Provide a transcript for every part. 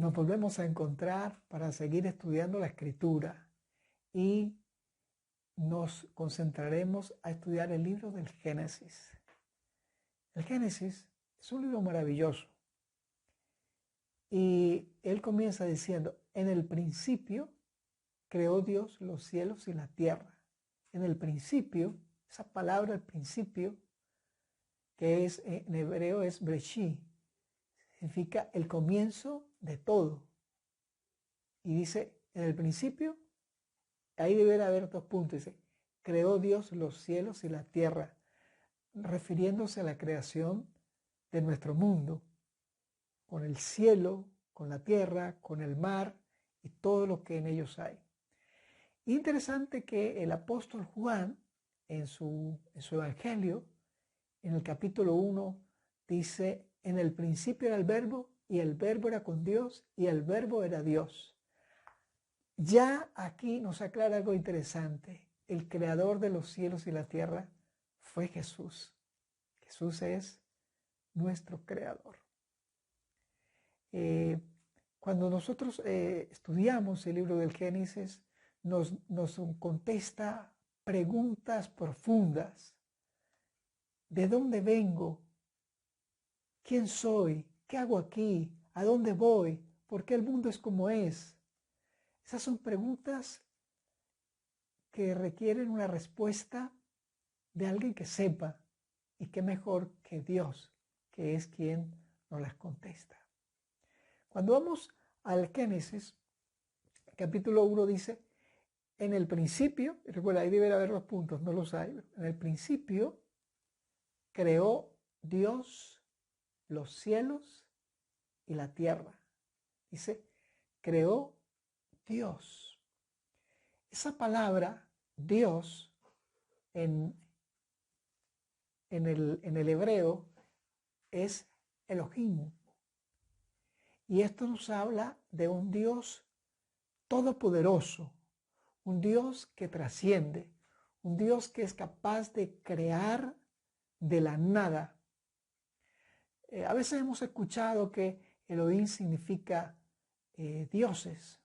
nos volvemos a encontrar para seguir estudiando la Escritura y nos concentraremos a estudiar el libro del Génesis. El Génesis es un libro maravilloso y él comienza diciendo: en el principio creó Dios los cielos y la tierra. En el principio, esa palabra al principio, que es en hebreo es Breshit, significa el comienzo de todo. Y dice, en el principio, ahí deberá haber dos puntos. Dice, creó Dios los cielos y la tierra, refiriéndose a la creación de nuestro mundo, con el cielo, con la tierra, con el mar y todo lo que en ellos hay. Interesante que el apóstol Juan, en su evangelio, en el capítulo 1, dice, en el principio era el verbo, y el verbo era con Dios, y el verbo era Dios. Ya aquí nos aclara algo interesante. El creador de los cielos y la tierra fue Jesús. Jesús es nuestro creador. Cuando nosotros estudiamos el libro del Génesis, nos contesta preguntas profundas. ¿De dónde vengo? ¿Quién soy? ¿Qué hago aquí? ¿A dónde voy? ¿Por qué el mundo es como es? Esas son preguntas que requieren una respuesta de alguien que sepa, y qué mejor que Dios, que es quien nos las contesta. Cuando vamos al Génesis, capítulo 1 dice, en el principio, recuerda, ahí debe haber los puntos, no los hay, en el principio creó Dios los cielos y la tierra. Dice, creó Dios. Esa palabra, Dios, en el hebreo, es Elohim. Y esto nos habla de un Dios todopoderoso, un Dios que trasciende, un Dios que es capaz de crear de la nada. A veces hemos escuchado que Elohim significa dioses.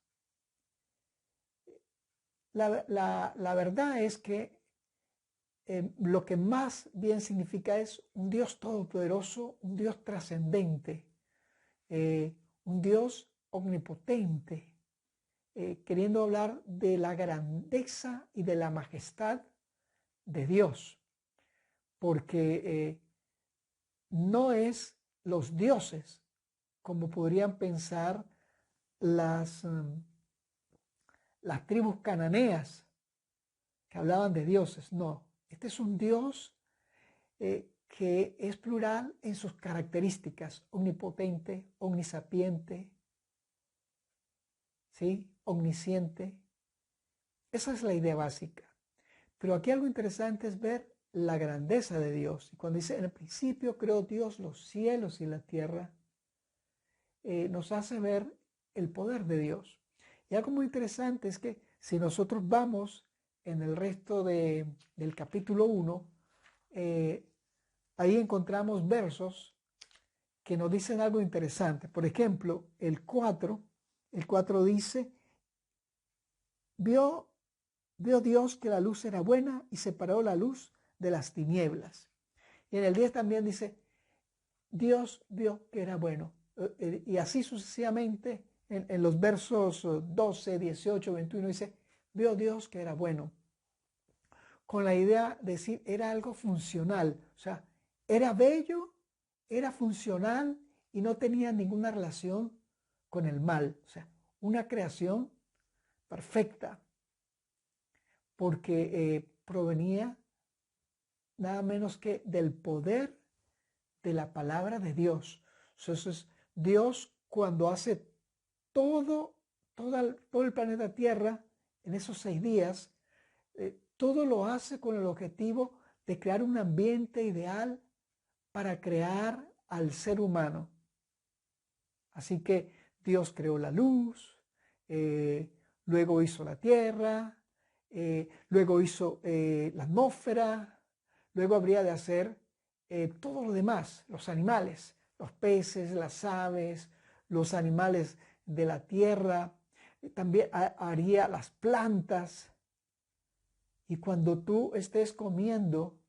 La verdad es que lo que más bien significa es un Dios todopoderoso, un Dios trascendente, un Dios omnipotente, queriendo hablar de la grandeza y de la majestad de Dios, porque no es los dioses como podrían pensar las tribus cananeas que hablaban de dioses. No, este es un Dios que es plural en sus características: omnipotente, omnisapiente, ¿sí? Omnisciente. Esa es la idea básica. Pero aquí algo interesante es ver la grandeza de Dios. Y cuando dice, en el principio creó Dios los cielos y la tierra, nos hace ver el poder de Dios. Y algo muy interesante es que si nosotros vamos en el resto del capítulo 1, ahí encontramos versos que nos dicen algo interesante. Por ejemplo, el 4 dice, vio Dios que la luz era buena y separó la luz de las tinieblas. Y en el 10 también dice, Dios vio que era bueno. Y así sucesivamente en los versos 12, 18, 21 dice, vio Dios que era bueno. Con la idea de decir, era algo funcional. O sea, era bello, era funcional y no tenía ninguna relación con el mal. O sea, una creación perfecta, porque provenía nada menos que del poder de la palabra de Dios. Entonces, Dios cuando hace todo el planeta Tierra en esos 6 días, todo lo hace con el objetivo de crear un ambiente ideal para crear al ser humano. Así que Dios creó la luz, luego hizo la tierra, luego hizo la atmósfera, luego habría de hacer todo lo demás, los animales, los peces, las aves, los animales de la tierra, también haría las plantas. Y cuando tú estés comiendo,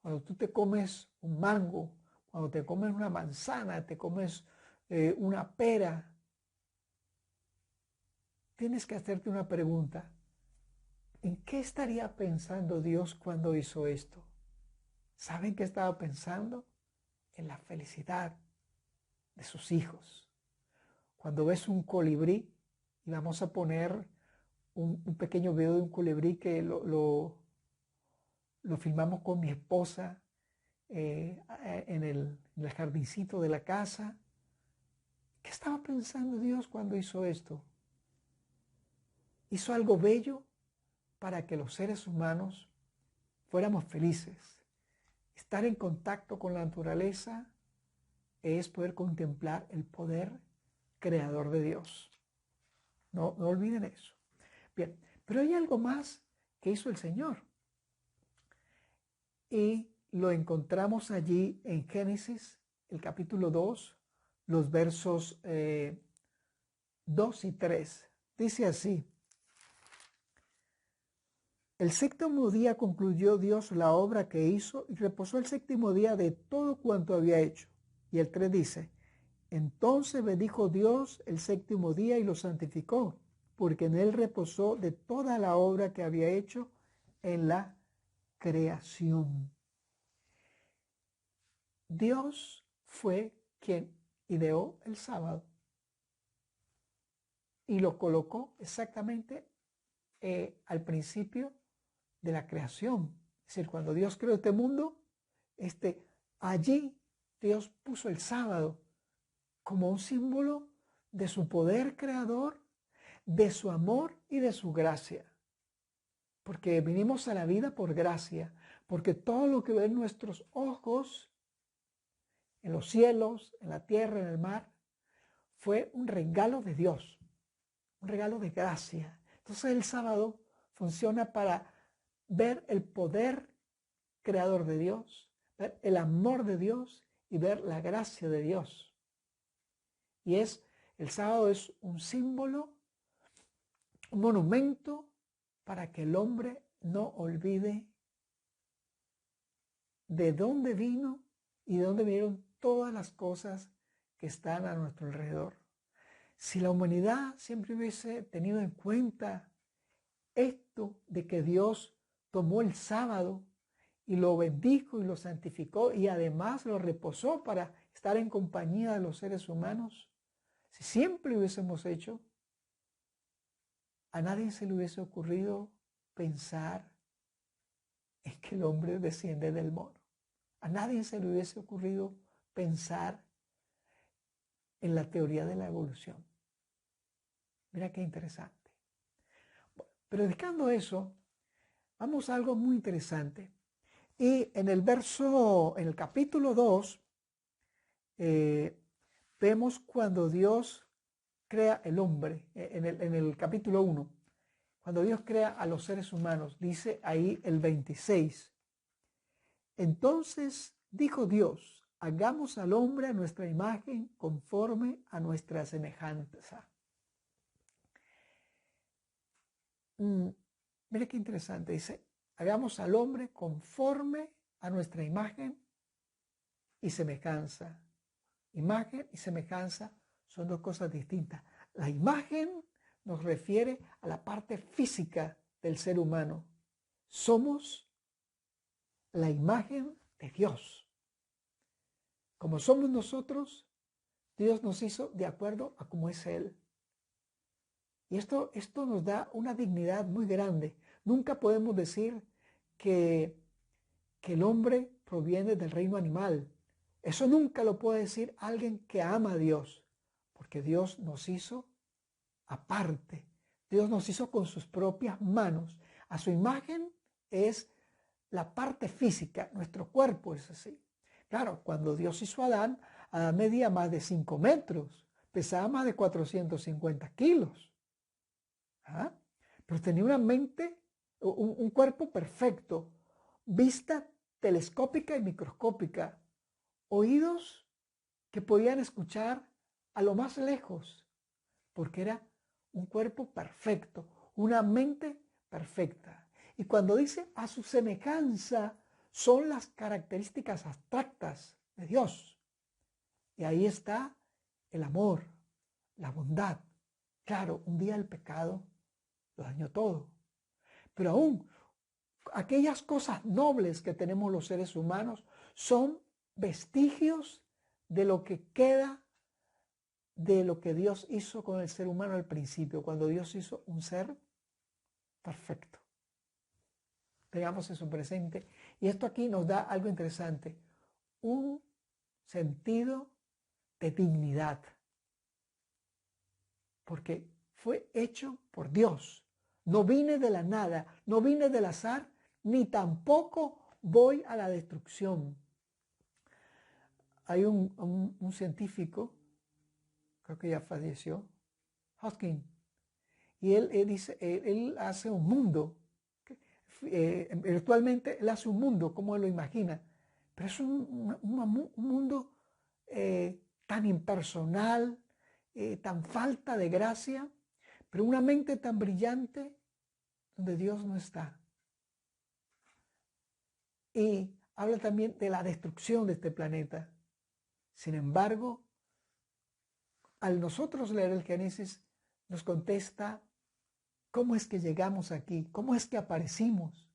cuando tú te comes un mango, cuando te comes una manzana, te comes una pera, tienes que hacerte una pregunta. ¿En qué estaría pensando Dios cuando hizo esto? ¿Saben qué estaba pensando? En la felicidad de sus hijos. Cuando ves un colibrí, y vamos a poner un pequeño video de un colibrí que lo filmamos con mi esposa en el jardincito de la casa. ¿Qué estaba pensando Dios cuando hizo esto? Hizo algo bello para que los seres humanos fuéramos felices. Estar en contacto con la naturaleza es poder contemplar el poder creador de Dios. No olviden eso. Bien, pero hay algo más que hizo el Señor. Y lo encontramos allí en Génesis, el capítulo 2, los versos 2 y 3. Dice así: el séptimo día concluyó Dios la obra que hizo y reposó el séptimo día de todo cuanto había hecho. Y el 3 dice: entonces bendijo Dios el séptimo día y lo santificó, porque en él reposó de toda la obra que había hecho en la creación. Dios fue quien ideó el sábado y lo colocó exactamente al principio de la creación. Es decir, cuando Dios creó este mundo, allí Dios puso el sábado como un símbolo de su poder creador, de su amor y de su gracia. Porque vinimos a la vida por gracia, porque todo lo que ven nuestros ojos en los cielos, en la tierra, en el mar, fue un regalo de Dios, un regalo de gracia. Entonces el sábado funciona para ver el poder creador de Dios, ver el amor de Dios y ver la gracia de Dios. Y el sábado es un símbolo, un monumento para que el hombre no olvide de dónde vino y de dónde vinieron todas las cosas que están a nuestro alrededor. Si la humanidad siempre hubiese tenido en cuenta esto de que Dios tomó el sábado y lo bendijo y lo santificó y además lo reposó para estar en compañía de los seres humanos, si siempre hubiésemos hecho, a nadie se le hubiese ocurrido pensar en que el hombre desciende del mono. A nadie se le hubiese ocurrido pensar en la teoría de la evolución. Mira qué interesante. Pero dedicando eso, vamos a algo muy interesante. Y en el capítulo 2, vemos cuando Dios crea el hombre, en el capítulo 1, cuando Dios crea a los seres humanos, dice ahí el 26. Entonces dijo Dios: hagamos al hombre a nuestra imagen, conforme a nuestra semejanza. Mira qué interesante, dice: hagamos al hombre conforme a nuestra imagen y semejanza. Imagen y semejanza son dos cosas distintas. La imagen nos refiere a la parte física del ser humano. Somos la imagen de Dios. Como somos nosotros, Dios nos hizo de acuerdo a cómo es Él. Y esto nos da una dignidad muy grande. Nunca podemos decir que el hombre proviene del reino animal. Eso nunca lo puede decir alguien que ama a Dios, porque Dios nos hizo aparte. Dios nos hizo con sus propias manos. A su imagen es la parte física, nuestro cuerpo es así. Claro, cuando Dios hizo a Adán, Adán medía más de 5 metros, pesaba más de 450 kilos. ¿Ah? Pero tenía una mente, un cuerpo perfecto, vista telescópica y microscópica, oídos que podían escuchar a lo más lejos, porque era un cuerpo perfecto, una mente perfecta. Y cuando dice a su semejanza, son las características abstractas de Dios. Y ahí está el amor, la bondad. Claro, un día el pecado lo dañó todo. Pero aún aquellas cosas nobles que tenemos los seres humanos son vestigios de lo que queda de lo que Dios hizo con el ser humano al principio, cuando Dios hizo un ser perfecto. Tengamos eso presente. Y esto aquí nos da algo interesante, un sentido de dignidad, porque fue hecho por Dios. No vine de la nada, no vine del azar, ni tampoco voy a la destrucción. Hay un científico, creo que ya falleció, Hawking, y él dice, él hace un mundo, virtualmente él hace un mundo como él lo imagina, pero es un mundo tan impersonal, tan falta de gracia, pero una mente tan brillante donde Dios no está. Y habla también de la destrucción de este planeta. Sin embargo, al nosotros leer el Génesis, nos contesta cómo es que llegamos aquí, cómo es que aparecimos,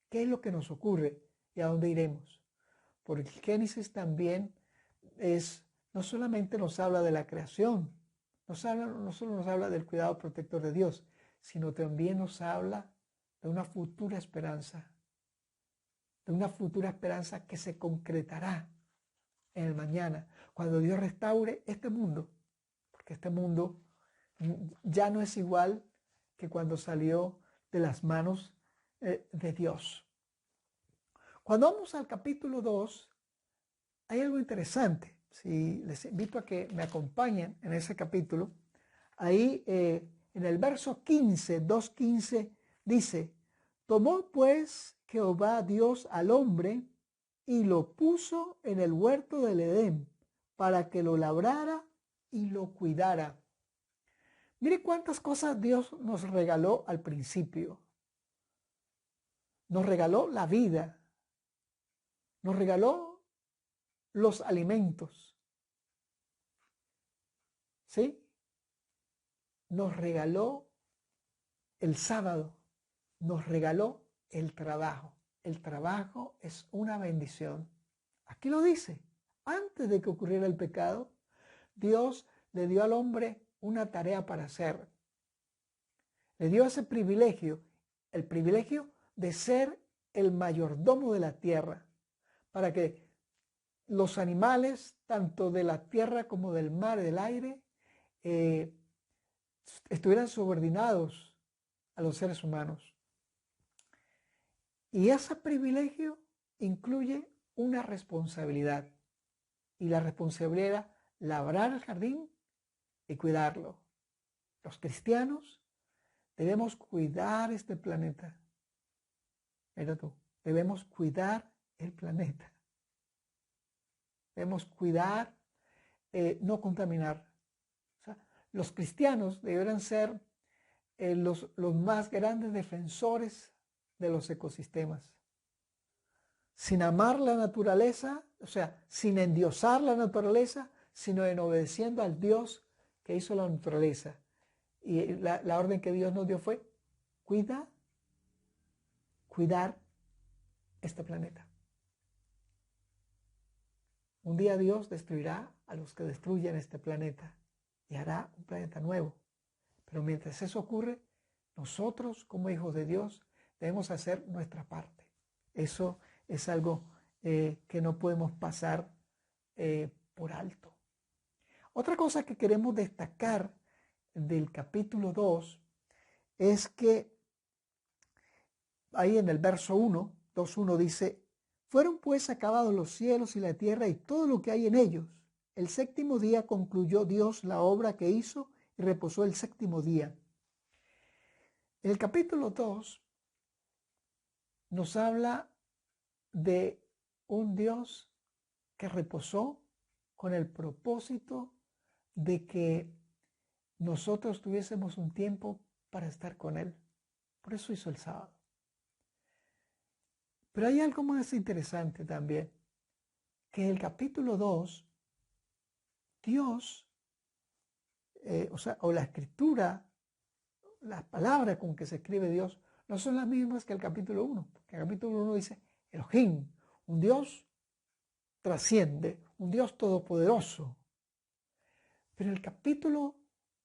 qué es lo que nos ocurre y a dónde iremos. Porque el Génesis también no solamente nos habla de la creación, no solo nos habla del cuidado protector de Dios, sino también nos habla de una futura esperanza, que se concretará en el mañana, cuando Dios restaure este mundo, porque este mundo ya no es igual que cuando salió de las manos de Dios. Cuando vamos al capítulo 2, hay algo interesante. Si les invito a que me acompañen en ese capítulo, ahí en el verso 15, 2:15, dice, tomó pues Jehová Dios al hombre y lo puso en el huerto del Edén para que lo labrara y lo cuidara. Mire cuántas cosas Dios nos regaló al principio. Nos regaló la vida, nos regaló los alimentos, ¿sí? Nos regaló el sábado, nos regaló el trabajo. El trabajo es una bendición. Aquí lo dice. Antes de que ocurriera el pecado, Dios le dio al hombre una tarea para hacer. Le dio ese privilegio, el privilegio de ser el mayordomo de la tierra, para que los animales, tanto de la tierra como del mar y del aire, estuvieran subordinados a los seres humanos. Y ese privilegio incluye una responsabilidad. Y la responsabilidad era labrar el jardín y cuidarlo. Los cristianos debemos cuidar este planeta. Mira tú, debemos cuidar el planeta. Debemos cuidar, no contaminar. O sea, los cristianos deberán ser los más grandes defensores de los ecosistemas. Sin amar la naturaleza, o sea, sin endiosar la naturaleza, sino en obedeciendo al Dios que hizo la naturaleza. Y la orden que Dios nos dio fue cuidar este planeta. Un día Dios destruirá a los que destruyen este planeta y hará un planeta nuevo. Pero mientras eso ocurre, nosotros como hijos de Dios debemos hacer nuestra parte. Eso es algo que no podemos pasar por alto. Otra cosa que queremos destacar del capítulo 2 es que ahí en el verso 1, 2:1 dice, fueron pues acabados los cielos y la tierra y todo lo que hay en ellos. El séptimo día concluyó Dios la obra que hizo y reposó el séptimo día. En el capítulo 2 nos habla de un Dios que reposó con el propósito de que nosotros tuviésemos un tiempo para estar con Él. Por eso hizo el sábado. Pero hay algo más interesante también, que en el capítulo 2, Dios, o la escritura, las palabras con que se escribe Dios, no son las mismas que el capítulo 1. Porque el capítulo 1 dice Elohim, un Dios trasciende, un Dios todopoderoso. Pero el capítulo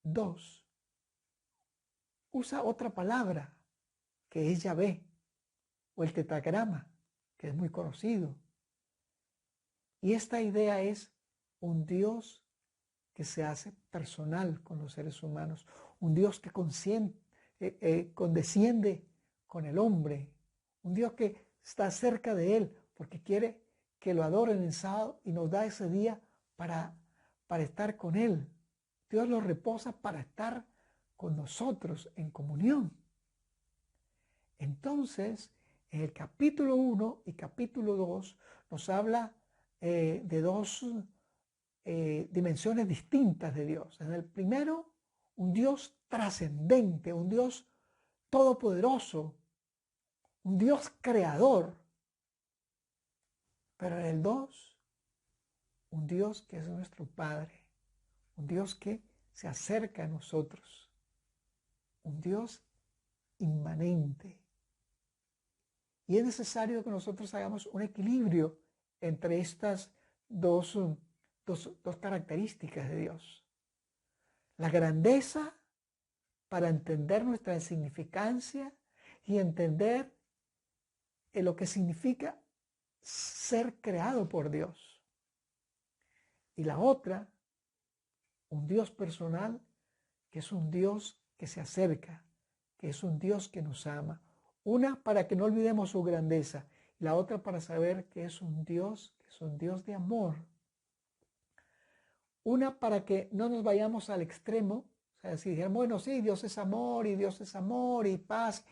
2 usa otra palabra, que es Yahvé, o el tetragrama, que es muy conocido. Y esta idea es un Dios que se hace personal con los seres humanos, un Dios que condesciende con el hombre, un Dios que está cerca de él porque quiere que lo adoren en sábado y nos da ese día para estar con él. Dios lo reposa para estar con nosotros en comunión. Entonces, en el capítulo 1 y capítulo 2 nos habla de dos dimensiones distintas de Dios. En el primero, un Dios trascendente, un Dios todopoderoso, un Dios creador. Pero en el 2, un Dios que es nuestro Padre, un Dios que se acerca a nosotros, un Dios inmanente. Y es necesario que nosotros hagamos un equilibrio entre estas dos características de Dios. La grandeza para entender nuestra insignificancia y entender lo que significa ser creado por Dios. Y la otra, un Dios personal, que es un Dios que se acerca, que es un Dios que nos ama. Una para que no olvidemos su grandeza, y la otra para saber que es un Dios de amor. Una para que no nos vayamos al extremo, o sea, si dijéramos, bueno, sí, Dios es amor y paz,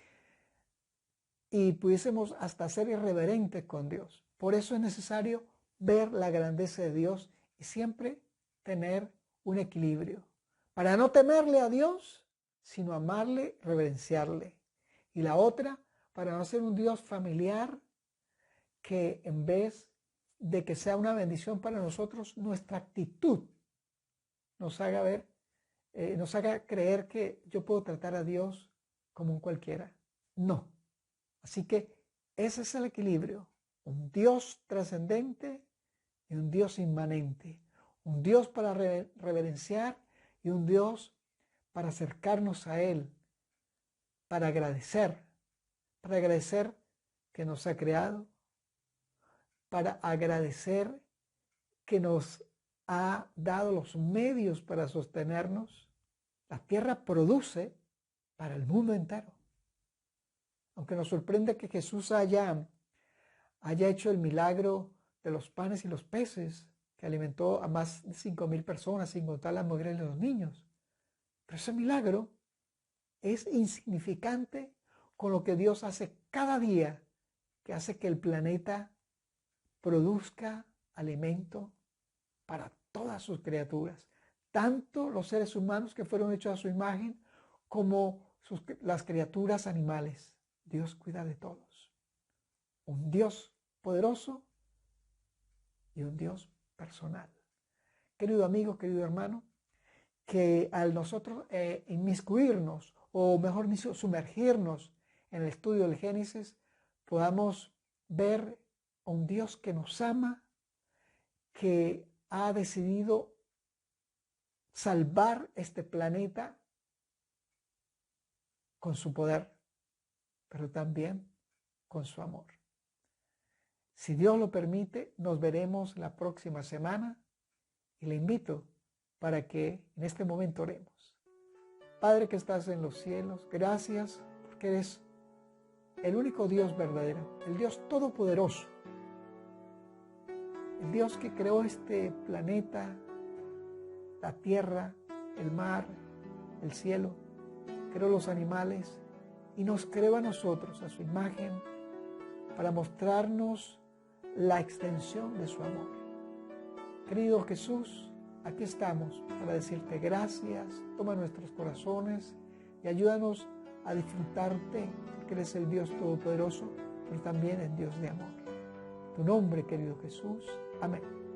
y pudiésemos hasta ser irreverentes con Dios. Por eso es necesario ver la grandeza de Dios y siempre tener un equilibrio, para no temerle a Dios, sino amarle, reverenciarle. Y la otra, para no ser un Dios familiar que en vez de que sea una bendición para nosotros, nuestra actitud nos haga ver, nos haga creer que yo puedo tratar a Dios como un cualquiera. No. Así que ese es el equilibrio. Un Dios trascendente y un Dios inmanente. Un Dios para reverenciar y un Dios para acercarnos a Él, para agradecer que nos ha creado, para agradecer que nos ha dado los medios para sostenernos. La tierra produce para el mundo entero. Aunque nos sorprende que Jesús haya hecho el milagro de los panes y los peces, que alimentó a más de 5,000 personas, sin contar las mujeres y los niños. Pero ese milagro es insignificante con lo que Dios hace cada día, que hace que el planeta produzca alimento para todas sus criaturas, tanto los seres humanos que fueron hechos a su imagen, como las criaturas animales. Dios cuida de todos. Un Dios poderoso y un Dios personal. Querido amigo, querido hermano, que al nosotros inmiscuirnos, o mejor dicho, sumergirnos en el estudio del Génesis, podamos ver a un Dios que nos ama, que ha decidido salvar este planeta con su poder, pero también con su amor. Si Dios lo permite, nos veremos la próxima semana y le invito para que en este momento oremos. Padre que estás en los cielos, gracias porque eres el único Dios verdadero, el Dios todopoderoso, el Dios que creó este planeta, la tierra, el mar, el cielo, creó los animales y nos creó a nosotros a su imagen para mostrarnos la extensión de su amor. Querido Jesús, aquí estamos para decirte gracias. Toma nuestros corazones y ayúdanos a disfrutarte, porque eres el Dios Todopoderoso, pero también el Dios de amor. En tu nombre, querido Jesús. Amén.